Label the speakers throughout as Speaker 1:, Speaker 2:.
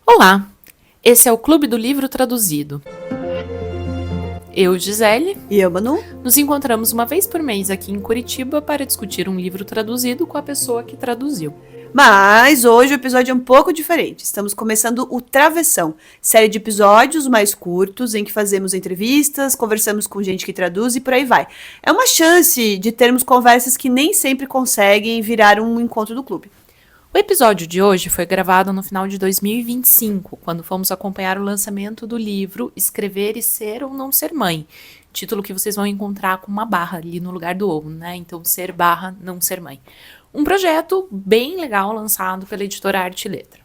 Speaker 1: Olá, esse é o Clube do Livro Traduzido. Eu, Gisele,
Speaker 2: e eu, Manu,
Speaker 1: nos encontramos uma vez por mês aqui em Curitiba para discutir um livro traduzido com a pessoa que traduziu.
Speaker 2: Mas hoje o episódio é um pouco diferente. Estamos começando o Travessão, série de episódios mais curtos em que fazemos entrevistas, conversamos com gente que traduz e por aí vai. É uma chance de termos conversas que nem sempre conseguem virar um encontro do clube.
Speaker 1: O episódio de hoje foi gravado no final de 2025, quando fomos acompanhar o lançamento do livro Escrever e Ser ou Não Ser Mãe, título que vocês vão encontrar com uma barra ali no lugar do ou, né? Então, ser barra, não ser mãe. Um projeto bem legal lançado pela editora Arte e Letra.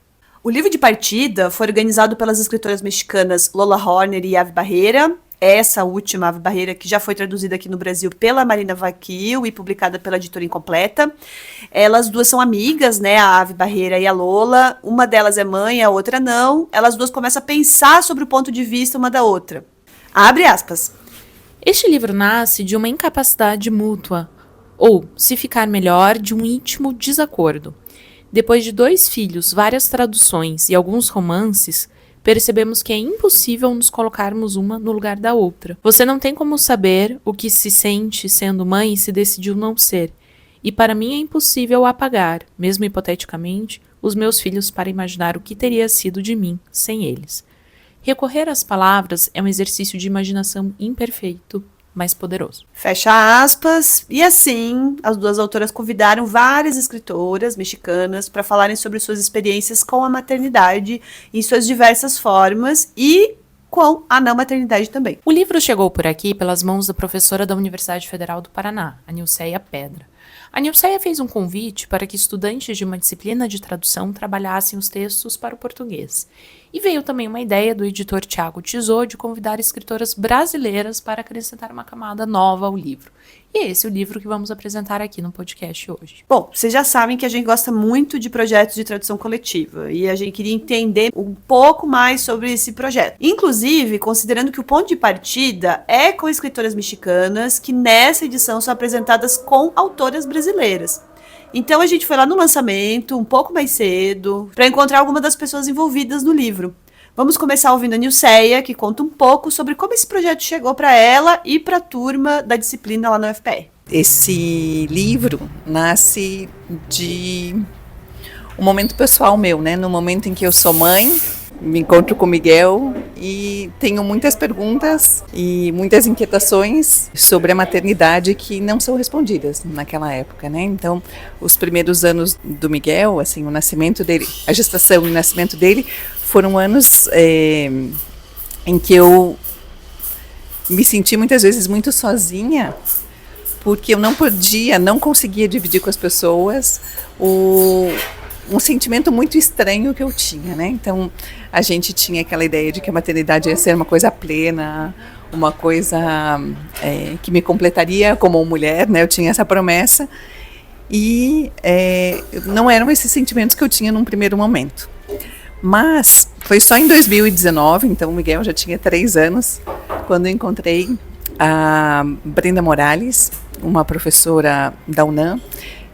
Speaker 2: O livro de partida foi organizado pelas escritoras mexicanas Lola Horner e Ave Barreira. Essa última, Ave Barreira, que já foi traduzida aqui no Brasil pela Marina Vaquil e publicada pela editora Incompleta. Elas duas são amigas, né, a Ave Barreira e a Lola. Uma delas é mãe, a outra não. Elas duas começam a pensar sobre o ponto de vista uma da outra. Abre aspas.
Speaker 1: Este livro nasce de uma incapacidade mútua, ou, se ficar melhor, de um íntimo desacordo. Depois de 2 filhos, várias traduções e alguns romances, percebemos que é impossível nos colocarmos uma no lugar da outra. Você não tem como saber o que se sente sendo mãe se decidiu não ser. E para mim é impossível apagar, mesmo hipoteticamente, os meus filhos para imaginar o que teria sido de mim sem eles. Recorrer às palavras é um exercício de imaginação imperfeito, mas poderoso.
Speaker 2: Fecha aspas. E assim, as duas autoras convidaram várias escritoras mexicanas para falarem sobre suas experiências com a maternidade em suas diversas formas e com a não maternidade também.
Speaker 1: O livro chegou por aqui pelas mãos da professora da Universidade Federal do Paraná, a Nilceia Pedra. A Nilceia fez um convite para que estudantes de uma disciplina de tradução trabalhassem os textos para o português. E veio também uma ideia do editor Tiago Tizot de convidar escritoras brasileiras para acrescentar uma camada nova ao livro. E é esse o livro que vamos apresentar aqui no podcast hoje.
Speaker 2: Bom, vocês já sabem que a gente gosta muito de projetos de tradução coletiva e a gente queria entender um pouco mais sobre esse projeto. Inclusive, considerando que o ponto de partida é com escritoras mexicanas, que nessa edição são apresentadas com autoras brasileiras. Então a gente foi lá no lançamento, um pouco mais cedo, para encontrar algumas das pessoas envolvidas no livro. Vamos começar ouvindo a Nilceia, que conta um pouco sobre como esse projeto chegou para ela e para a turma da disciplina lá no UFPR.
Speaker 3: Esse livro nasce de um momento pessoal meu, né? No momento em que eu sou mãe, me encontro com o Miguel e tenho muitas perguntas e muitas inquietações sobre a maternidade que não são respondidas naquela época, né? Então, os primeiros anos do Miguel, assim, o nascimento dele, a gestação e o nascimento dele, foram anos em que eu me senti muitas vezes muito sozinha, porque eu não conseguia dividir com as pessoas um sentimento muito estranho que eu tinha, né? Então, a gente tinha aquela ideia de que a maternidade ia ser uma coisa plena, uma coisa que me completaria como mulher, né? Eu tinha essa promessa e não eram esses sentimentos que eu tinha num primeiro momento. Mas foi só em 2019, então o Miguel já tinha 3 anos, quando eu encontrei a Brenda Morales, uma professora da UNAM,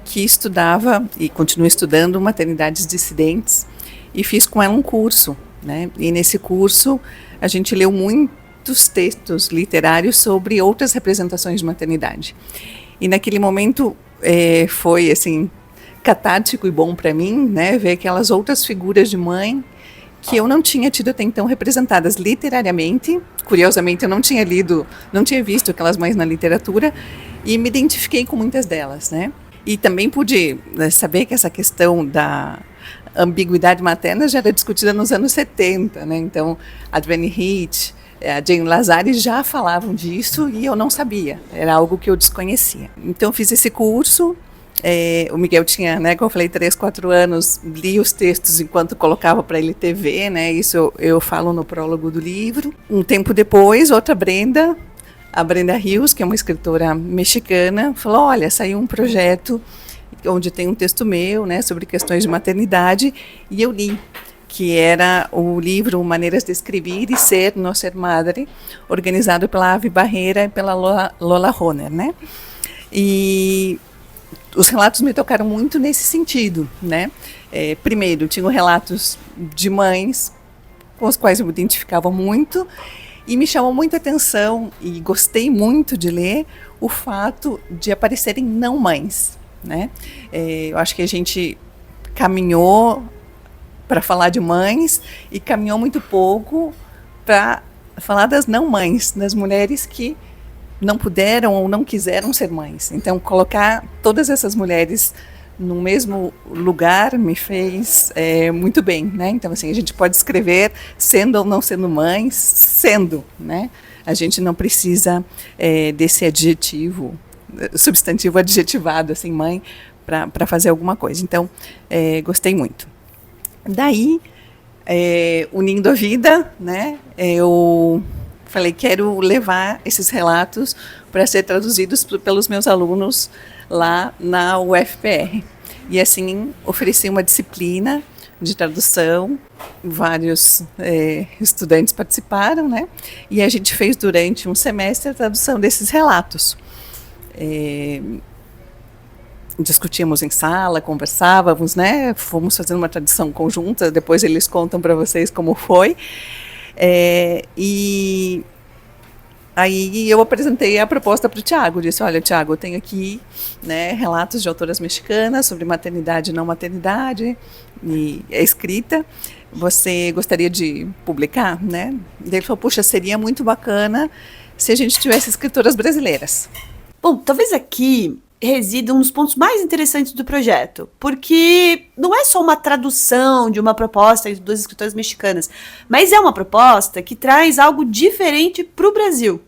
Speaker 3: que estudava e continua estudando maternidades dissidentes, e fiz com ela um curso, né? E nesse curso a gente leu muitos textos literários sobre outras representações de maternidade. E naquele momento foi assim catártico e bom para mim, né? Ver aquelas outras figuras de mãe que eu não tinha tido até então representadas literariamente. Curiosamente, eu não tinha visto aquelas mães na literatura e me identifiquei com muitas delas, né? E também pude saber que essa questão da ambiguidade materna já era discutida nos anos 70, né? Então, a Adrienne Rich, a Jane Lazari já falavam disso e eu não sabia, era algo que eu desconhecia. Então, eu fiz esse curso. O Miguel tinha, né, como eu falei, 3, 4 anos, li os textos enquanto colocava para ele TV, né? Isso eu falo no prólogo do livro. Um tempo depois, outra Brenda, a Brenda Rios, que é uma escritora mexicana, falou: olha, saiu um projeto onde tem um texto meu, né, sobre questões de maternidade, e eu li, que era o livro Maneiras de Escrever e Ser, Não Ser Madre, organizado pela Ave Barreira e pela Lola Horner, né? E os relatos me tocaram muito nesse sentido, né? Primeiro, tinham relatos de mães com os quais eu me identificava muito, e me chamou muita atenção, e gostei muito de ler, o fato de aparecerem não mães, né? Eu acho que a gente caminhou para falar de mães e caminhou muito pouco para falar das não mães, das mulheres que não puderam ou não quiseram ser mães. Então, colocar todas essas mulheres no mesmo lugar me fez muito bem, né? Então, assim, a gente pode escrever sendo ou não sendo mães, sendo, né? A gente não precisa desse adjetivo, substantivo adjetivado, assim, mãe, para fazer alguma coisa. Então, gostei muito. Daí, unindo a vida, né? Eu falei, quero levar esses relatos para ser traduzidos pelos meus alunos lá na UFPR. E assim, ofereci uma disciplina de tradução, vários estudantes participaram, né? E a gente fez durante um semestre a tradução desses relatos. Discutíamos em sala, conversávamos, né? Fomos fazendo uma tradução conjunta, depois eles contam para vocês como foi. E aí eu apresentei a proposta para o Tiago, disse, olha, Tiago, eu tenho aqui, né, relatos de autoras mexicanas sobre maternidade e não maternidade, e é escrita, você gostaria de publicar, né? Ele falou, puxa, seria muito bacana se a gente tivesse escritoras brasileiras.
Speaker 2: Bom, talvez aqui resida um dos pontos mais interessantes do projeto, porque não é só uma tradução de uma proposta de duas escritoras mexicanas, mas é uma proposta que traz algo diferente para o Brasil,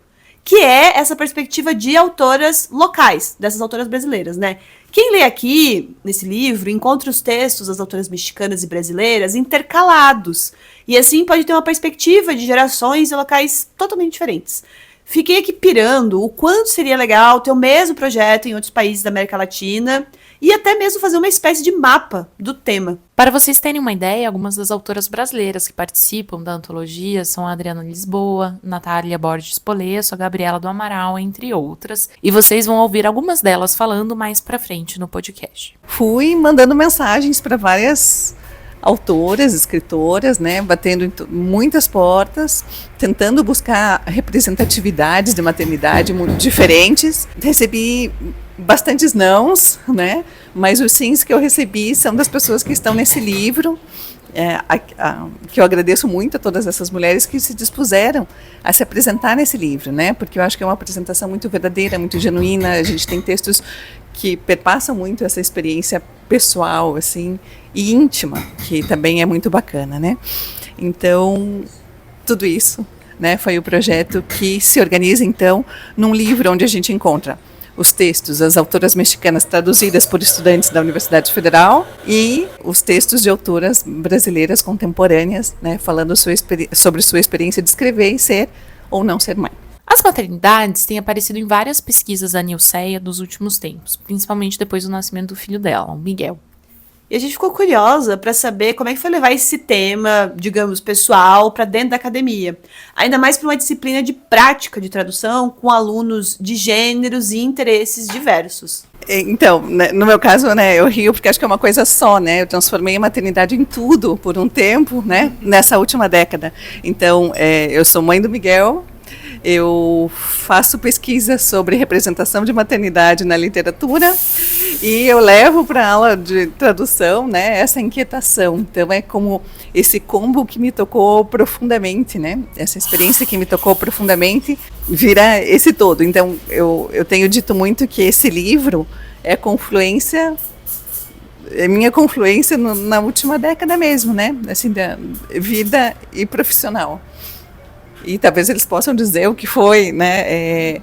Speaker 2: que é essa perspectiva de autoras locais, dessas autoras brasileiras, né? Quem lê aqui, nesse livro, encontra os textos das autoras mexicanas e brasileiras intercalados, e assim pode ter uma perspectiva de gerações e locais totalmente diferentes. Fiquei aqui pirando o quanto seria legal ter o mesmo projeto em outros países da América Latina e até mesmo fazer uma espécie de mapa do tema.
Speaker 1: Para vocês terem uma ideia, algumas das autoras brasileiras que participam da antologia são a Adriana Lisboa, Natália Borges Polesso, a Gabriela do Amaral, entre outras. E vocês vão ouvir algumas delas falando mais pra frente no podcast.
Speaker 3: Fui mandando mensagens para várias autoras, escritoras, né, batendo em muitas portas, tentando buscar representatividades de maternidade muito diferentes. Recebi bastantes nãos, né, mas os sims que eu recebi são das pessoas que estão nesse livro, que eu agradeço muito a todas essas mulheres que se dispuseram a se apresentar nesse livro, né, porque eu acho que é uma apresentação muito verdadeira, muito genuína. A gente tem textos que perpassam muito essa experiência pessoal, assim, e íntima, que também é muito bacana, né? Então, tudo isso, né, foi o projeto que se organiza, então, num livro onde a gente encontra os textos das autoras mexicanas traduzidas por estudantes da Universidade Federal e os textos de autoras brasileiras contemporâneas, né, falando sobre sua experiência de escrever e ser ou não ser mãe.
Speaker 1: As maternidades têm aparecido em várias pesquisas da Nilceia dos últimos tempos, principalmente depois do nascimento do filho dela, o Miguel.
Speaker 2: E a gente ficou curiosa para saber como é que foi levar esse tema, digamos, pessoal, para dentro da academia. Ainda mais para uma disciplina de prática de tradução com alunos de gêneros e interesses diversos.
Speaker 3: Então, né, no meu caso, né, eu rio porque acho que é uma coisa só, né? Eu transformei a maternidade em tudo por um tempo, né? Nessa última década. Então, eu sou mãe do Miguel. Eu faço pesquisa sobre representação de maternidade na literatura e eu levo para a aula de tradução, né, essa inquietação. Então é como esse combo que me tocou profundamente, né? Essa experiência que me tocou profundamente vira esse todo. Então eu tenho dito muito que esse livro é minha confluência na última década mesmo, né? Assim, da vida e profissional. E talvez eles possam dizer o que foi, né,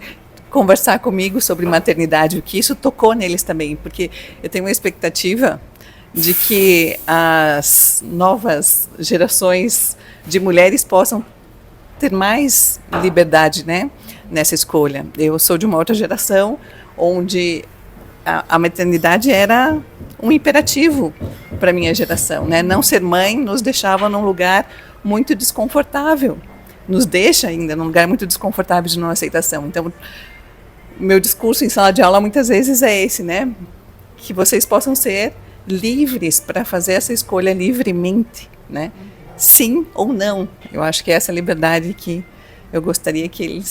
Speaker 3: conversar comigo sobre maternidade, o que isso tocou neles também, porque eu tenho uma expectativa de que as novas gerações de mulheres possam ter mais liberdade, né, nessa escolha. Eu sou de uma outra geração onde a maternidade era um imperativo para a minha geração, né? Não ser mãe nos deixava num lugar muito desconfortável. Nos deixa ainda num lugar muito desconfortável de não aceitação. Então, meu discurso em sala de aula muitas vezes é esse, né? Que vocês possam ser livres para fazer essa escolha livremente, né? Sim ou não. Eu acho que é essa liberdade que eu gostaria que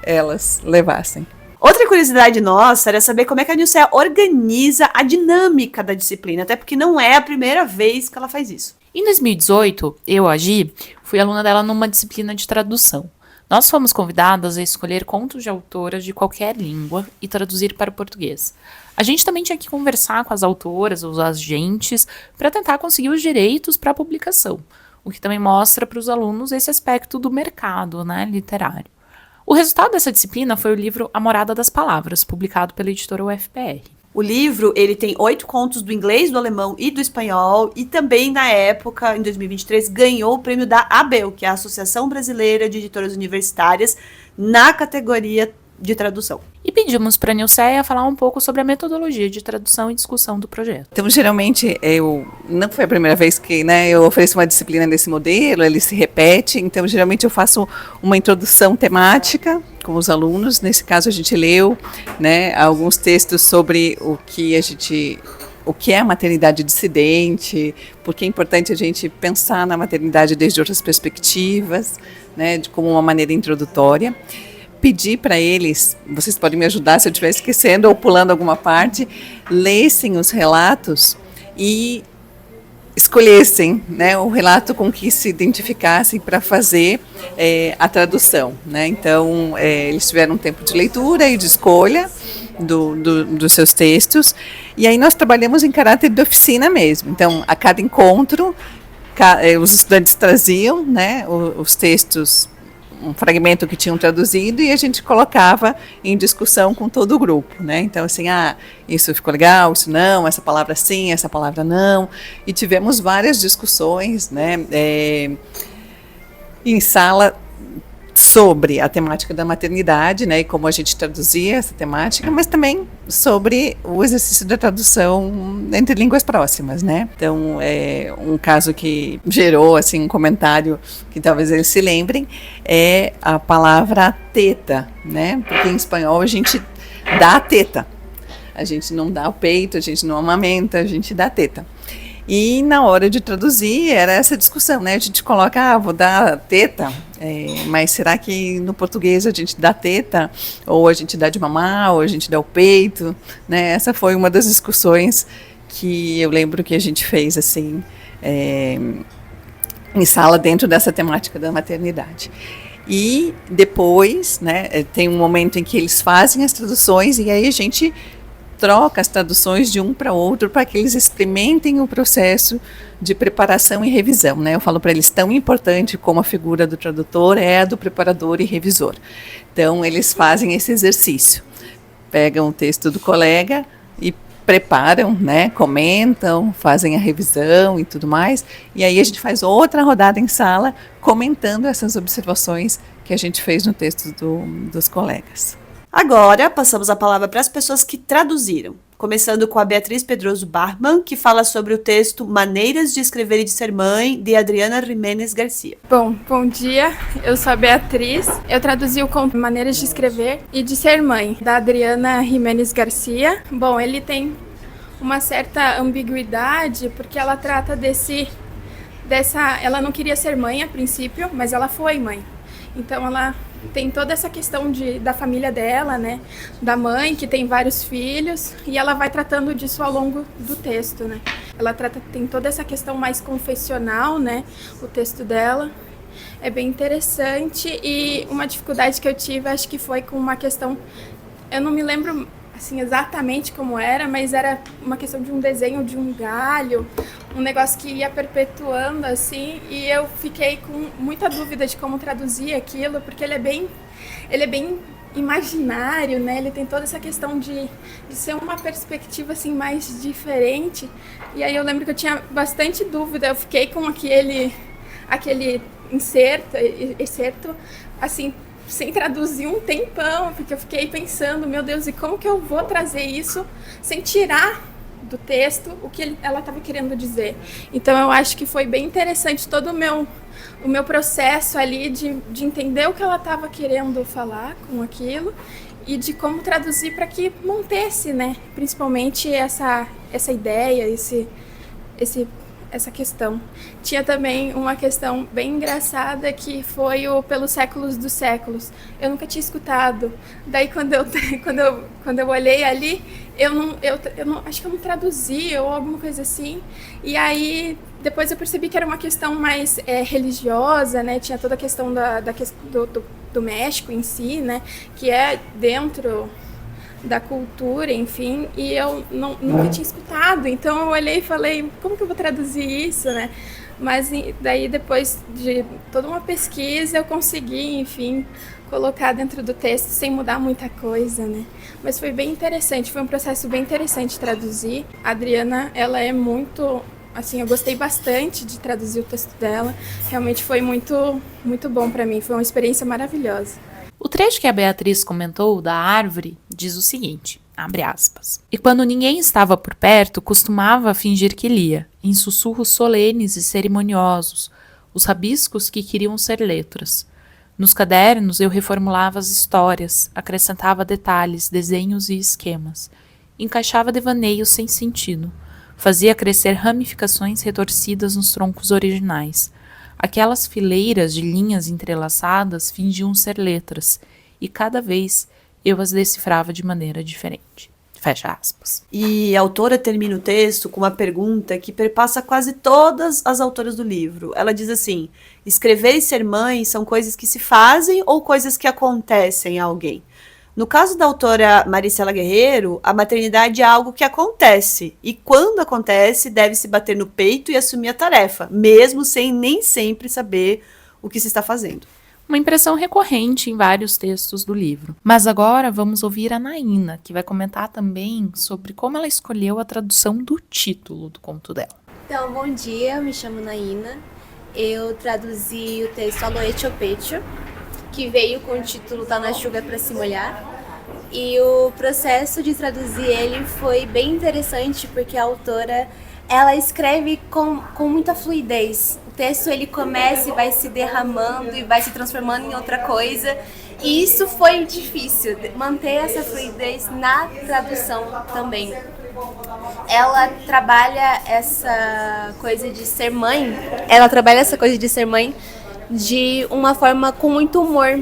Speaker 3: elas levassem.
Speaker 2: Outra curiosidade nossa era saber como é que a Nilceia organiza a dinâmica da disciplina, até porque não é a primeira vez que ela faz isso.
Speaker 1: Em 2018, eu, a Gi, fui aluna dela numa disciplina de tradução. Nós fomos convidadas a escolher contos de autoras de qualquer língua e traduzir para o português. A gente também tinha que conversar com as autoras ou os agentes para tentar conseguir os direitos para a publicação, o que também mostra para os alunos esse aspecto do mercado, né, literário. O resultado dessa disciplina foi o livro A Morada das Palavras, publicado pela editora UFPR.
Speaker 2: O livro, ele tem 8 contos do inglês, do alemão e do espanhol, e também, na época, em 2023, ganhou o prêmio da ABEL, que é a Associação Brasileira de Editoras Universitárias, na categoria de tradução.
Speaker 1: E pedimos para a Nilceia falar um pouco sobre a metodologia de tradução e discussão do projeto.
Speaker 3: Então, geralmente, não foi a primeira vez que, né, eu ofereço uma disciplina desse modelo, ele se repete, então, geralmente, eu faço uma introdução temática com os alunos. Nesse caso, a gente leu, né, alguns textos sobre o que é a maternidade dissidente, porque é importante a gente pensar na maternidade desde outras perspectivas, né, como uma maneira introdutória. Pedir para eles, vocês podem me ajudar se eu estiver esquecendo ou pulando alguma parte, lessem os relatos e escolhessem, né, o relato com que se identificassem para fazer a tradução, né? Então, eles tiveram um tempo de leitura e de escolha dos seus textos, e aí nós trabalhamos em caráter de oficina mesmo. Então, a cada encontro, os estudantes traziam, né, os textos, um fragmento que tinham traduzido, e a gente colocava em discussão com todo o grupo, né? Então, assim, isso ficou legal, isso não, essa palavra sim, essa palavra não, e tivemos várias discussões, né, em sala sobre a temática da maternidade, né, e como a gente traduzia essa temática, mas também sobre o exercício da tradução entre línguas próximas, né? Então, um caso que gerou, assim, um comentário que talvez eles se lembrem, é a palavra teta, né? Porque em espanhol a gente dá a teta. A gente não dá o peito, a gente não amamenta, a gente dá a teta. E na hora de traduzir, era essa discussão, né? A gente coloca, vou dar teta, mas será que no português a gente dá teta? Ou a gente dá de mamar, ou a gente dá o peito? Né? Essa foi uma das discussões que eu lembro que a gente fez, assim, em sala dentro dessa temática da maternidade. E depois, né, tem um momento em que eles fazem as traduções, e aí a gente troca as traduções de um para outro para que eles experimentem o processo de preparação e revisão, né? Eu falo para eles, tão importante como a figura do tradutor é a do preparador e revisor. Então, eles fazem esse exercício. Pegam o texto do colega e preparam, né? Comentam, fazem a revisão e tudo mais. E aí a gente faz outra rodada em sala comentando essas observações que a gente fez no texto dos colegas.
Speaker 2: Agora, passamos a palavra para as pessoas que traduziram, começando com a Beatriz Pedroso Barman, que fala sobre o texto Maneiras de Escrever e de Ser Mãe, de Adriana Jiménez Garcia.
Speaker 4: Bom dia, eu sou a Beatriz, eu traduzi o conto Maneiras de Escrever e de Ser Mãe, da Adriana Jiménez Garcia. Bom, ele tem uma certa ambiguidade, porque ela trata ela não queria ser mãe a princípio, mas ela foi mãe. Então ela tem toda essa questão da família dela, né? Da mãe, que tem vários filhos, e ela vai tratando disso ao longo do texto, né? Tem toda essa questão mais confessional, né? O texto dela é bem interessante, e uma dificuldade que eu tive, acho que foi com uma questão, eu não me lembro assim exatamente como era, mas era uma questão de um desenho de um galho, um negócio que ia perpetuando assim, e eu fiquei com muita dúvida de como traduzir aquilo, porque ele é bem imaginário, né? Ele tem toda essa questão de ser uma perspectiva assim mais diferente, e aí eu lembro que eu tinha bastante dúvida, eu fiquei com aquele inserto assim, sem traduzir um tempão, porque eu fiquei pensando, meu Deus, e como que eu vou trazer isso sem tirar do texto o que ela estava querendo dizer. Então eu acho que foi bem interessante todo o meu processo ali de entender o que ela estava querendo falar com aquilo e de como traduzir para que mantesse, né, principalmente essa ideia, essa questão. Tinha também uma questão bem engraçada que foi o Pelos Séculos dos Séculos. Eu nunca tinha escutado. Daí quando eu olhei ali, eu não acho que eu não traduzi ou alguma coisa assim. E aí depois eu percebi que era uma questão mais religiosa, né? Tinha toda a questão do México em si, né? Que é dentro da cultura, enfim, e eu nunca tinha escutado, então eu olhei e falei, como que eu vou traduzir isso, né? Mas daí depois de toda uma pesquisa eu consegui, enfim, colocar dentro do texto sem mudar muita coisa, né? Mas foi bem interessante, foi um processo bem interessante traduzir. A Adriana, ela é muito, assim, eu gostei bastante de traduzir o texto dela, realmente foi muito, muito bom para mim, foi uma experiência maravilhosa.
Speaker 1: O trecho que a Beatriz comentou da árvore diz o seguinte, abre aspas. E quando ninguém estava por perto, costumava fingir que lia, em sussurros solenes e cerimoniosos, os rabiscos que queriam ser letras. Nos cadernos eu reformulava as histórias, acrescentava detalhes, desenhos e esquemas. Encaixava devaneios sem sentido. Fazia crescer ramificações retorcidas nos troncos originais. Aquelas fileiras de linhas entrelaçadas fingiam ser letras, e cada vez eu as decifrava de maneira diferente. Fecha aspas.
Speaker 2: E a autora termina o texto com uma pergunta que perpassa quase todas as autoras do livro. Ela diz assim, escrever e ser mãe são coisas que se fazem ou coisas que acontecem a alguém? No caso da autora Maricela Guerreiro, a maternidade é algo que acontece, e quando acontece, deve-se bater no peito e assumir a tarefa, mesmo sem nem sempre saber o que se está fazendo.
Speaker 1: Uma impressão recorrente em vários textos do livro. Mas agora vamos ouvir a Naína, que vai comentar também sobre como ela escolheu a tradução do título do conto dela.
Speaker 5: Então, bom dia, eu me chamo Naína. Eu traduzi o texto Aloe Chopecho, que veio com o título Tá na Chuva pra se molhar. E o processo de traduzir ele foi bem interessante, porque a autora, ela escreve com muita fluidez. O texto ele começa e vai se derramando e vai se transformando em outra coisa. E isso foi difícil, manter essa fluidez na tradução também. Ela trabalha essa coisa de ser mãe, de uma forma com muito humor,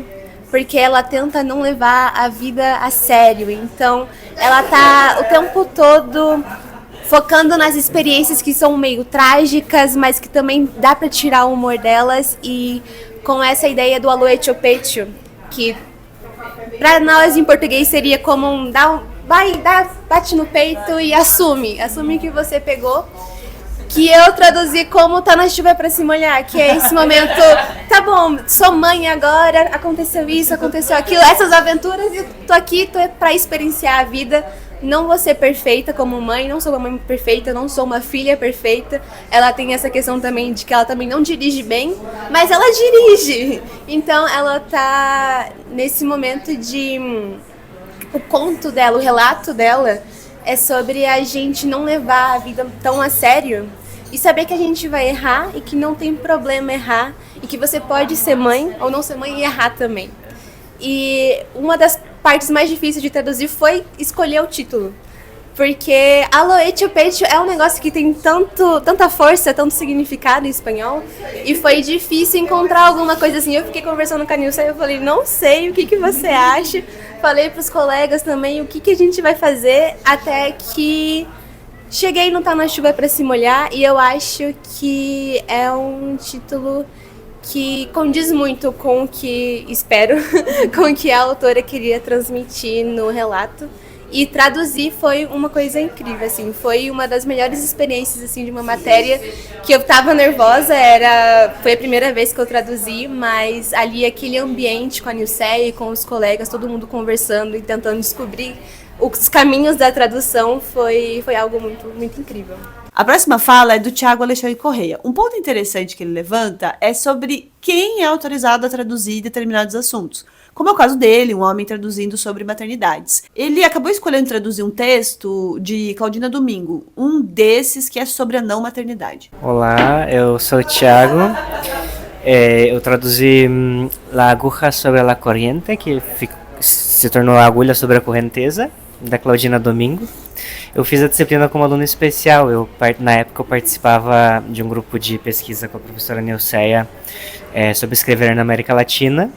Speaker 5: porque ela tenta não levar a vida a sério. Então, ela tá o tempo todo focando nas experiências que são meio trágicas, mas que também dá para tirar o humor delas, e com essa ideia do Aloe Chopecho, que para nós em português seria como bate no peito e assume que você pegou, que eu traduzi como Tá na Chuva pra se molhar, que é esse momento, tá bom, sou mãe agora, aconteceu isso, aconteceu aquilo, essas aventuras, e tô aqui pra experienciar a vida. Não vou ser perfeita como mãe, não sou uma mãe perfeita, não sou uma filha perfeita. Ela tem essa questão também de que ela também não dirige bem, mas ela dirige. Então ela tá nesse momento de... O conto dela, o relato dela é sobre a gente não levar a vida tão a sério e saber que a gente vai errar e que não tem problema errar e que você pode ser mãe ou não ser mãe e errar também. E uma das partes mais difíceis de traduzir foi escolher o título, porque Aloe Chopecho é um negócio que tem tanta força, tanto significado em espanhol, e foi difícil encontrar alguma coisa assim. Eu fiquei conversando com a Nilson e eu falei, não sei, o que você acha? Falei pros colegas também o que a gente vai fazer, até que cheguei no Tá na Chuva pra se molhar, e eu acho que é um título que condiz muito com o que, espero, com o que a autora queria transmitir no relato. E traduzir foi uma coisa incrível, assim, foi uma das melhores experiências, assim, de uma matéria que eu tava nervosa, foi a primeira vez que eu traduzi, mas ali aquele ambiente com a Nilceia e com os colegas, todo mundo conversando e tentando descobrir os caminhos da tradução, foi algo muito, muito incrível.
Speaker 2: A próxima fala é do Tiago Alexandre Correia. Um ponto interessante que ele levanta é sobre quem é autorizado a traduzir determinados assuntos, como é o caso dele, um homem traduzindo sobre maternidades. Ele acabou escolhendo traduzir um texto de Claudina Domingo, um desses que é sobre a não maternidade.
Speaker 6: Olá, eu sou o Tiago. Eu traduzi La aguja sobre la corriente, que se tornou a agulha sobre a correnteza, da Claudina Domingo. Eu fiz a disciplina como aluno especial. Na época eu participava de um grupo de pesquisa com a professora Neuceia sobre escrever na América Latina.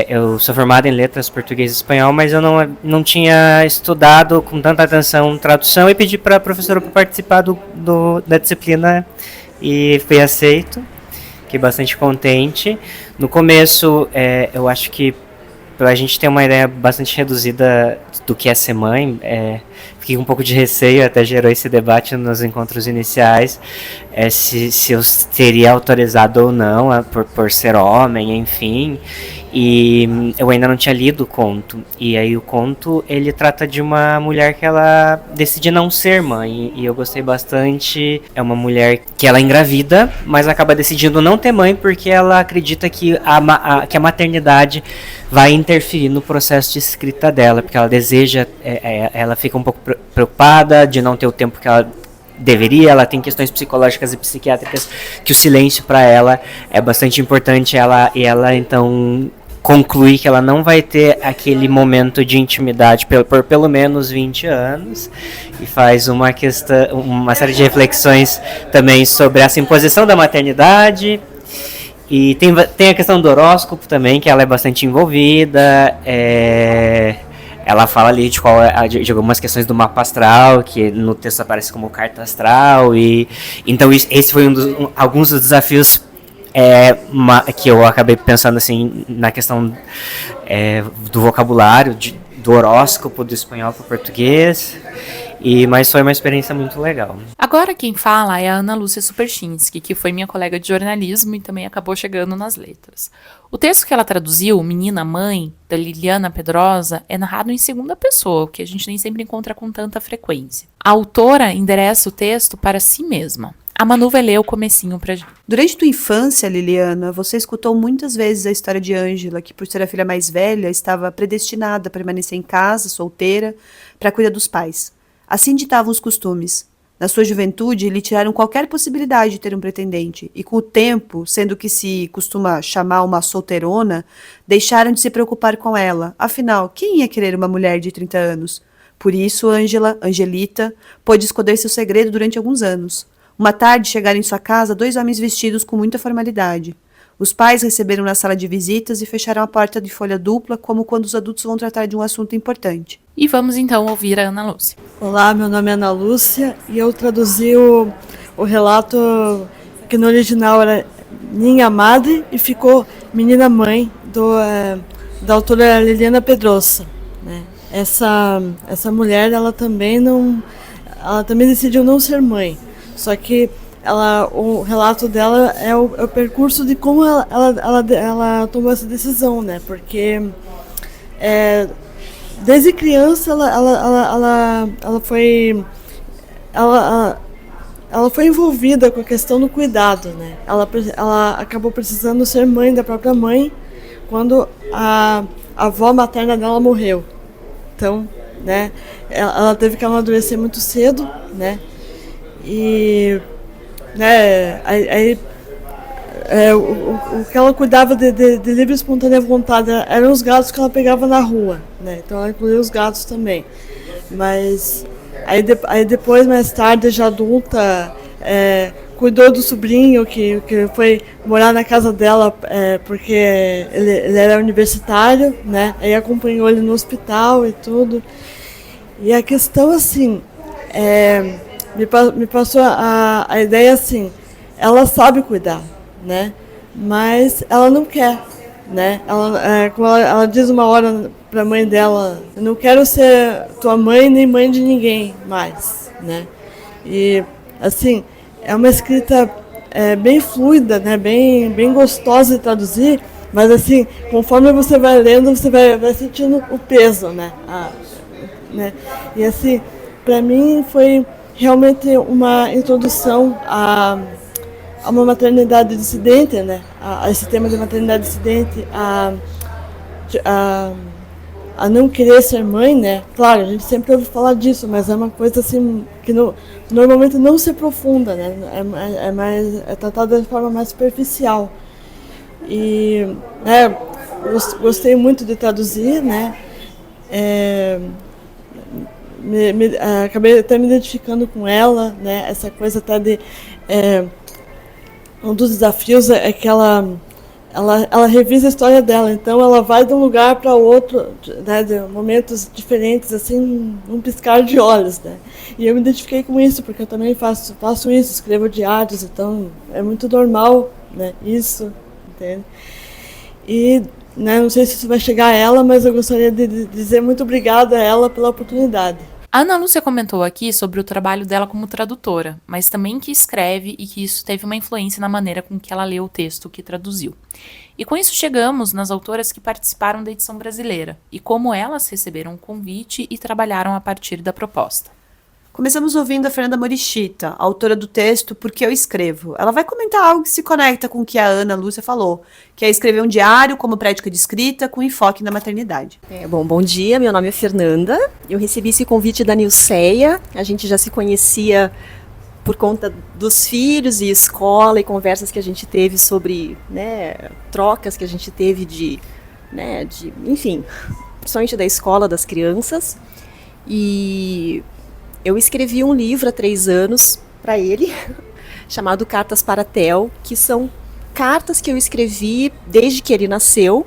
Speaker 6: Eu sou formado em letras português e espanhol, mas eu não tinha estudado com tanta atenção tradução e pedi para a professora para participar da disciplina e fui aceito. Fiquei bastante contente. No começo, eu acho que a gente ter uma ideia bastante reduzida do que é ser mãe, fiquei com um pouco de receio, até gerou esse debate nos encontros iniciais, se eu teria autorizado ou não por ser homem, enfim. E eu ainda não tinha lido o conto. E aí o conto, ele trata de uma mulher que ela decide não ser mãe. E eu gostei bastante. É uma mulher que ela engravida, mas acaba decidindo não ter mãe porque ela acredita que a maternidade vai interferir no processo de escrita dela. Porque ela deseja, ela fica um pouco preocupada de não ter o tempo que ela deveria, ela tem questões psicológicas e psiquiátricas que o silêncio para ela é bastante importante, e ela então conclui que ela não vai ter aquele momento de intimidade por pelo menos 20 anos e faz uma série de reflexões também sobre essa imposição da maternidade. E tem a questão do horóscopo também, que ela é bastante envolvida. Ela fala ali de algumas questões do mapa astral, que no texto aparece como carta astral. E então esse foi alguns dos desafios que eu acabei pensando assim na questão do vocabulário, do horóscopo do espanhol para o português. Mas foi uma experiência muito legal.
Speaker 1: Agora quem fala é a Ana Lúcia Superchinski, que foi minha colega de jornalismo e também acabou chegando nas letras. O texto que ela traduziu, Menina Mãe, da Liliana Pedrosa, é narrado em segunda pessoa, o que a gente nem sempre encontra com tanta frequência. A autora endereça o texto para si mesma. A Manu vai ler o comecinho pra gente.
Speaker 2: Durante tua infância, Liliana, você escutou muitas vezes a história de Ângela, que por ser a filha mais velha, estava predestinada a permanecer em casa, solteira, para cuidar dos pais. Assim ditavam os costumes. Na sua juventude, lhe tiraram qualquer possibilidade de ter um pretendente, e com o tempo, sendo que se costuma chamar uma solteirona, deixaram de se preocupar com ela. Afinal, quem ia querer uma mulher de 30 anos? Por isso, Angelita, pôde esconder seu segredo durante alguns anos. Uma tarde chegaram em sua casa 2 homens vestidos com muita formalidade. Os pais receberam na sala de visitas e fecharam a porta de folha dupla, como quando os adultos vão tratar de um assunto importante.
Speaker 1: E vamos então ouvir a Ana Lúcia.
Speaker 7: Olá, meu nome é Ana Lúcia e eu traduzi o relato que no original era Minha Madre e ficou Menina Mãe, da autora Liliana Pedrosa. Né? Essa mulher, ela também decidiu não ser mãe, só que o relato dela é o percurso de como ela tomou essa decisão, né? Porque desde criança ela foi envolvida com a questão do cuidado, né? Ela acabou precisando ser mãe da própria mãe quando a avó materna dela morreu. Então, né? Ela teve que amadurecer muito cedo, né? E o que ela cuidava de livre e espontânea vontade eram os gatos que ela pegava na rua, né? Então ela incluía os gatos também. Mas aí depois, mais tarde, já adulta, cuidou do sobrinho que foi morar na casa dela porque ele era universitário, né? Aí acompanhou ele no hospital e tudo. E a questão assim, me passou a ideia assim, ela sabe cuidar, né? Mas ela não quer, né? Ela diz uma hora para a mãe dela, eu não quero ser tua mãe nem mãe de ninguém mais, né? E assim, é uma escrita bem fluida, né? Bem gostosa de traduzir, mas assim, conforme você vai lendo, você vai sentindo o peso, né? Né? E assim, para mim foi realmente uma introdução a uma maternidade dissidente, né? A esse tema de maternidade dissidente, a não querer ser mãe, né? Claro, a gente sempre ouve falar disso, mas é uma coisa assim que normalmente não se aprofunda, né? É tratada de forma mais superficial. E gostei muito de traduzir, né? acabei até me identificando com ela, né? Essa coisa até de um dos desafios é que ela revisa a história dela, então ela vai de um lugar para outro, né, de momentos diferentes, assim, num piscar de olhos, né? E eu me identifiquei com isso, porque eu também faço isso, escrevo diários, então é muito normal, né, isso, entende? E, né, não sei se isso vai chegar a ela, mas eu gostaria de dizer muito obrigada a ela pela oportunidade.
Speaker 1: A Ana Lúcia comentou aqui sobre o trabalho dela como tradutora, mas também que escreve e que isso teve uma influência na maneira com que ela leu o texto que traduziu. E com isso chegamos nas autoras que participaram da edição brasileira e como elas receberam o convite e trabalharam a partir da proposta.
Speaker 2: Começamos ouvindo a Fernanda Morishita, autora do texto Porque Eu Escrevo. Ela vai comentar algo que se conecta com o que a Ana Lúcia falou, que é escrever um diário como prática de escrita com enfoque na maternidade.
Speaker 8: Bom dia, meu nome é Fernanda. Eu recebi esse convite da Nilceia. A gente já se conhecia por conta dos filhos e escola e conversas que a gente teve sobre, né, trocas que a gente teve enfim, principalmente da escola das crianças. E eu escrevi um livro há 3 anos para ele, chamado Cartas para Theo, que são cartas que eu escrevi desde que ele nasceu,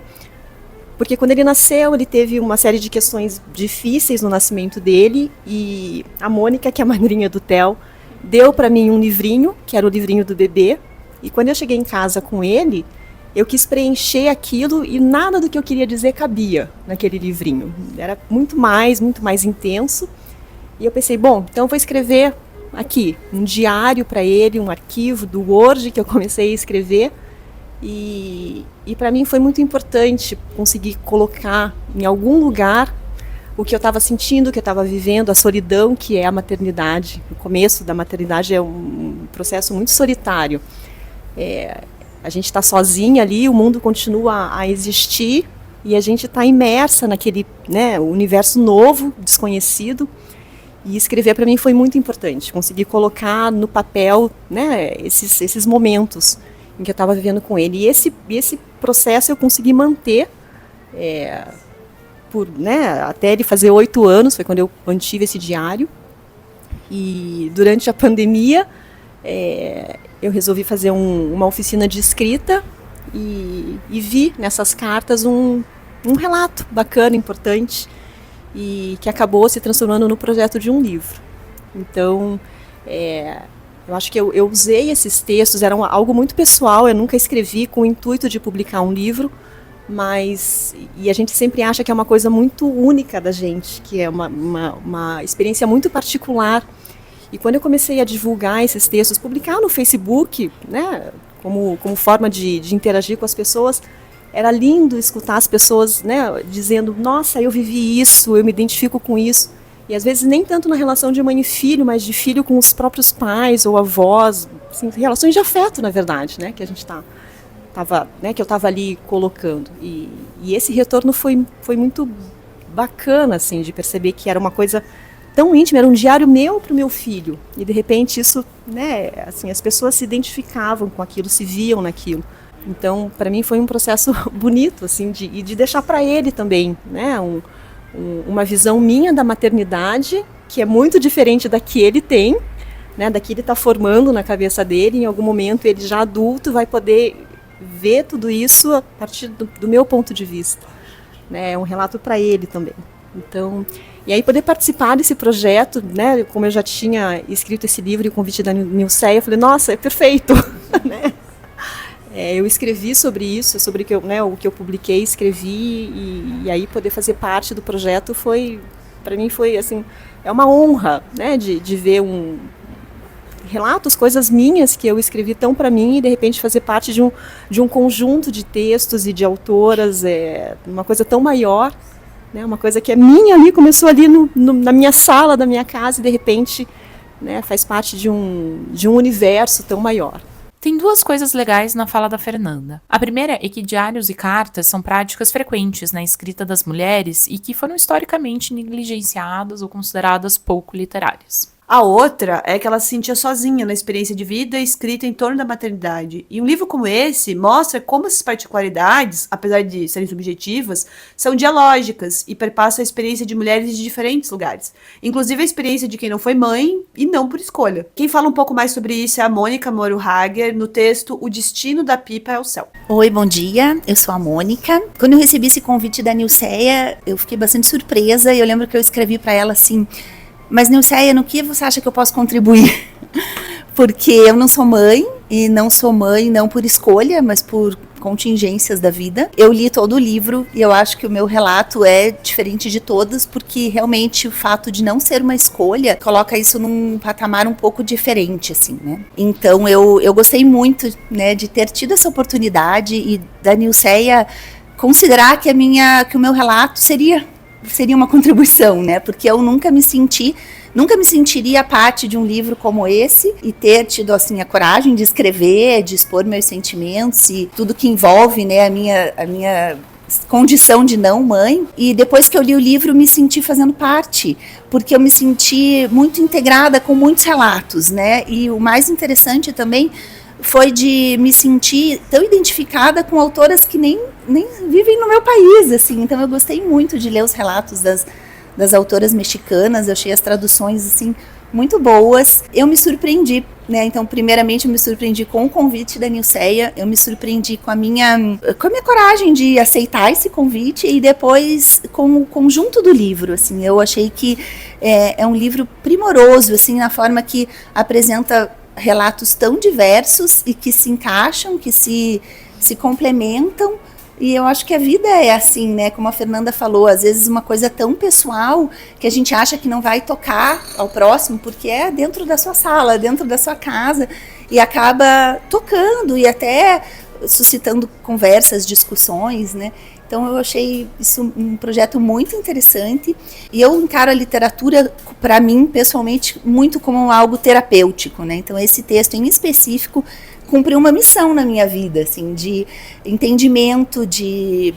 Speaker 8: porque quando ele nasceu, ele teve uma série de questões difíceis no nascimento dele, e a Mônica, que é a madrinha do Theo, deu para mim um livrinho, que era o livrinho do bebê, e quando eu cheguei em casa com ele, eu quis preencher aquilo e nada do que eu queria dizer cabia naquele livrinho. Era muito mais intenso. E eu pensei, bom, então eu vou escrever aqui um diário para ele, um arquivo do Word que eu comecei a escrever. E para mim foi muito importante conseguir colocar em algum lugar o que eu estava sentindo, o que eu estava vivendo, a solidão que é a maternidade. O começo da maternidade é um processo muito solitário. A gente está sozinha ali, o mundo continua a existir e a gente está imersa naquele, né, universo novo, desconhecido. E escrever para mim foi muito importante, conseguir colocar no papel, né, esses momentos em que eu estava vivendo com ele. E esse processo eu consegui manter até ele fazer 8 anos, foi quando eu mantive esse diário. E durante a pandemia eu resolvi fazer uma oficina de escrita e vi nessas cartas um relato bacana, importante, e que acabou se transformando no projeto de um livro. Então, eu acho que eu usei esses textos, era algo muito pessoal, eu nunca escrevi com o intuito de publicar um livro, e a gente sempre acha que é uma coisa muito única da gente, que é uma experiência muito particular. E quando eu comecei a divulgar esses textos, publicar no Facebook, né, como forma de interagir com as pessoas, era lindo escutar as pessoas, né, dizendo, nossa, eu vivi isso, eu me identifico com isso. E às vezes nem tanto na relação de mãe e filho, mas de filho com os próprios pais ou avós, assim, relações de afeto, na verdade, né, que a gente que eu estava ali colocando. E esse retorno foi muito bacana, assim, de perceber que era uma coisa tão íntima, era um diário meu para o meu filho. E de repente isso, né, assim, as pessoas se identificavam com aquilo, se viam naquilo. Então, para mim foi um processo bonito, assim, de deixar para ele também, né, uma visão minha da maternidade, que é muito diferente da que ele tem, né, da que ele está formando na cabeça dele. Em algum momento, ele já adulto vai poder ver tudo isso a partir do meu ponto de vista. Né, é um relato para ele também. Então, e aí poder participar desse projeto, né, como eu já tinha escrito esse livro e o convite da Nilceia, eu falei, nossa, é perfeito, né? Eu escrevi sobre isso, sobre o que eu publiquei, escrevi, e aí poder fazer parte do projeto para mim foi assim, é uma honra, né, de ver relatos, coisas minhas que eu escrevi tão para mim e de repente fazer parte de um conjunto de textos e de autoras, uma coisa tão maior, né, uma coisa que é minha ali, começou ali na minha sala da minha casa e de repente, né, faz parte de um universo tão maior.
Speaker 1: Tem 2 coisas legais na fala da Fernanda. A primeira é que diários e cartas são práticas frequentes na escrita das mulheres e que foram historicamente negligenciadas ou consideradas pouco literárias.
Speaker 2: A outra é que ela se sentia sozinha na experiência de vida escrita em torno da maternidade. E um livro como esse mostra como essas particularidades, apesar de serem subjetivas, são dialógicas e perpassam a experiência de mulheres de diferentes lugares. Inclusive a experiência de quem não foi mãe e não por escolha. Quem fala um pouco mais sobre isso é a Mônica Moro Hager, no texto O Destino da Pipa é o Céu.
Speaker 9: Oi, bom dia, eu sou a Mônica. Quando eu recebi esse convite da Nilceia, eu fiquei bastante surpresa e eu lembro que eu escrevi para ela assim: mas Nilceia, no que você acha que eu posso contribuir? Porque eu não sou mãe, e não sou mãe não por escolha, mas por contingências da vida. Eu li todo o livro e eu acho que o meu relato é diferente de todos, porque realmente o fato de não ser uma escolha coloca isso num patamar um pouco diferente, assim, né? Então eu gostei muito, né, de ter tido essa oportunidade e da Nilceia considerar que o meu relato seria uma contribuição, né? Porque eu nunca me sentiria parte de um livro como esse e ter tido assim a coragem de escrever, de expor meus sentimentos e tudo que envolve, né, a minha condição de não mãe. E depois que eu li o livro, me senti fazendo parte, porque eu me senti muito integrada com muitos relatos, né? E o mais interessante também foi de me sentir tão identificada com autoras que nem vivem no meu país, assim. Então eu gostei muito de ler os relatos das autoras mexicanas, eu achei as traduções, assim, muito boas. Eu me surpreendi, né? Então, primeiramente, eu me surpreendi com o convite da Nilceia, eu me surpreendi com a minha coragem de aceitar esse convite e depois com o conjunto do livro, assim. Eu achei que é um livro primoroso, assim, na forma que apresenta relatos tão diversos e que se encaixam, que se complementam. E eu acho que a vida é assim, né? Como a Fernanda falou, às vezes uma coisa tão pessoal que a gente acha que não vai tocar ao próximo, porque é dentro da sua sala, dentro da sua casa, e acaba tocando e até suscitando conversas, discussões, né? Então eu achei isso um projeto muito interessante e eu encaro a literatura, para mim, pessoalmente, muito como algo terapêutico, né? Então esse texto em específico cumpriu uma missão na minha vida, assim, de entendimento, de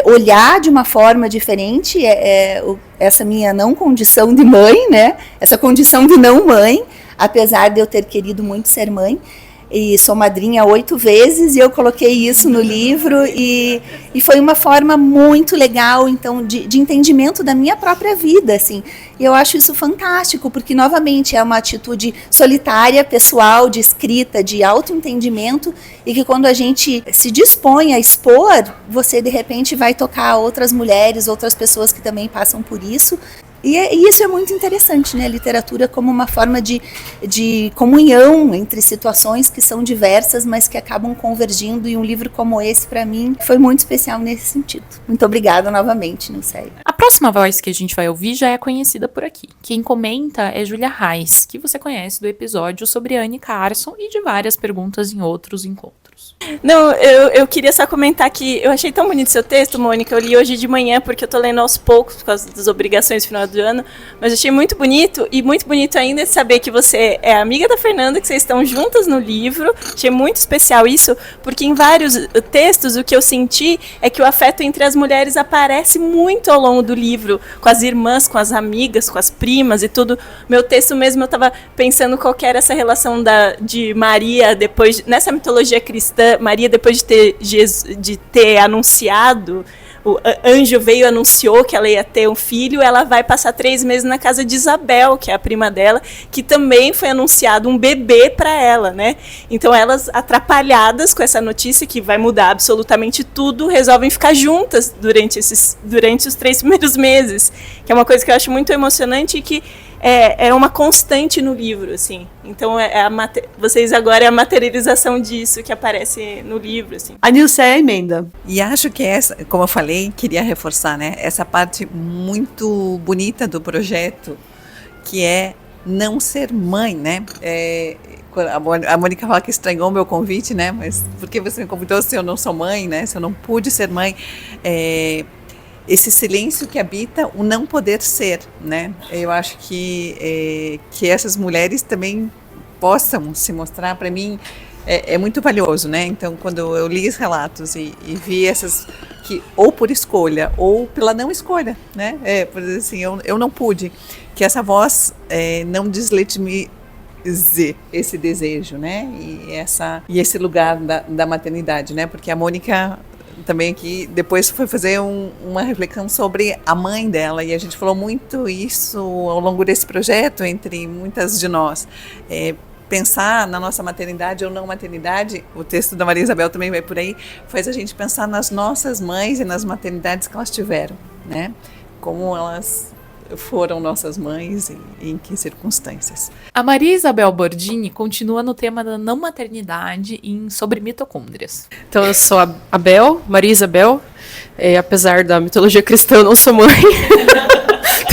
Speaker 9: olhar de uma forma diferente essa minha não condição de mãe, né? Essa condição de não mãe, apesar de eu ter querido muito ser mãe. E sou madrinha 8 vezes e eu coloquei isso no livro e foi uma forma muito legal, então, de entendimento da minha própria vida, assim. E eu acho isso fantástico, porque, novamente, é uma atitude solitária, pessoal, de escrita, de autoentendimento, e que quando a gente se dispõe a expor, você, de repente, vai tocar outras mulheres, outras pessoas que também passam por isso. E isso é muito interessante, né? A literatura como uma forma de comunhão entre situações que são diversas, mas que acabam convergindo, e um livro como esse, para mim, foi muito especial nesse sentido. Muito obrigada novamente, Nilceia.
Speaker 1: A próxima voz que a gente vai ouvir já é conhecida por aqui. Quem comenta é Júlia Reis, que você conhece do episódio sobre Anne Carson e de várias perguntas em outros encontros.
Speaker 10: Não, eu queria só comentar que eu achei tão bonito seu texto, Mônica. Eu li hoje de manhã porque eu tô lendo aos poucos por causa das obrigações final do ano, mas achei muito bonito, e muito bonito ainda saber que você é amiga da Fernanda, que vocês estão juntas no livro. Achei muito especial isso, porque em vários textos o que eu senti é que o afeto entre as mulheres aparece muito ao longo do livro, com as irmãs, com as amigas, com as primas e tudo. Meu texto mesmo, eu estava pensando qual que era essa relação de Maria depois, nessa mitologia cristã, Maria depois de ter anunciado, o anjo veio e anunciou que ela ia ter um filho, ela vai passar 3 meses na casa de Isabel, que é a prima dela, que também foi anunciado um bebê para ela, né? Então elas, atrapalhadas com essa notícia que vai mudar absolutamente tudo, resolvem ficar juntas durante os 3 primeiros meses, que é uma coisa que eu acho muito emocionante e que é uma constante no livro, assim. Então, vocês agora é a materialização disso que aparece no livro, assim.
Speaker 2: A Nilceia emenda.
Speaker 3: E acho que essa, como eu falei, queria reforçar, né? Essa parte muito bonita do projeto, que é não ser mãe, né? A Mônica fala que estranhou o meu convite, né? Mas por que você me convidou se eu não sou mãe, né? Se eu não pude ser mãe? Esse silêncio que habita o não poder ser, né? Eu acho que essas mulheres também possam se mostrar. Para mim, é muito valioso, né? Então, quando eu li os relatos e vi essas que ou por escolha ou pela não escolha, né? Por dizer assim, eu não pude, que essa voz não deslegitimize esse desejo, né? E esse lugar da maternidade, né? Porque a Mônica também aqui depois foi fazer uma reflexão sobre a mãe dela, e a gente falou muito isso ao longo desse projeto entre muitas de nós. Pensar na nossa maternidade ou não maternidade, o texto da Maria Isabel também vai por aí, faz a gente pensar nas nossas mães e nas maternidades que elas tiveram, né? Como elas foram nossas mães e em que circunstâncias.
Speaker 1: A Maria Isabel Bordini continua no tema da não maternidade sobre mitocôndrias.
Speaker 11: Então eu sou a Bel, Maria Isabel, apesar da mitologia cristã eu não sou mãe.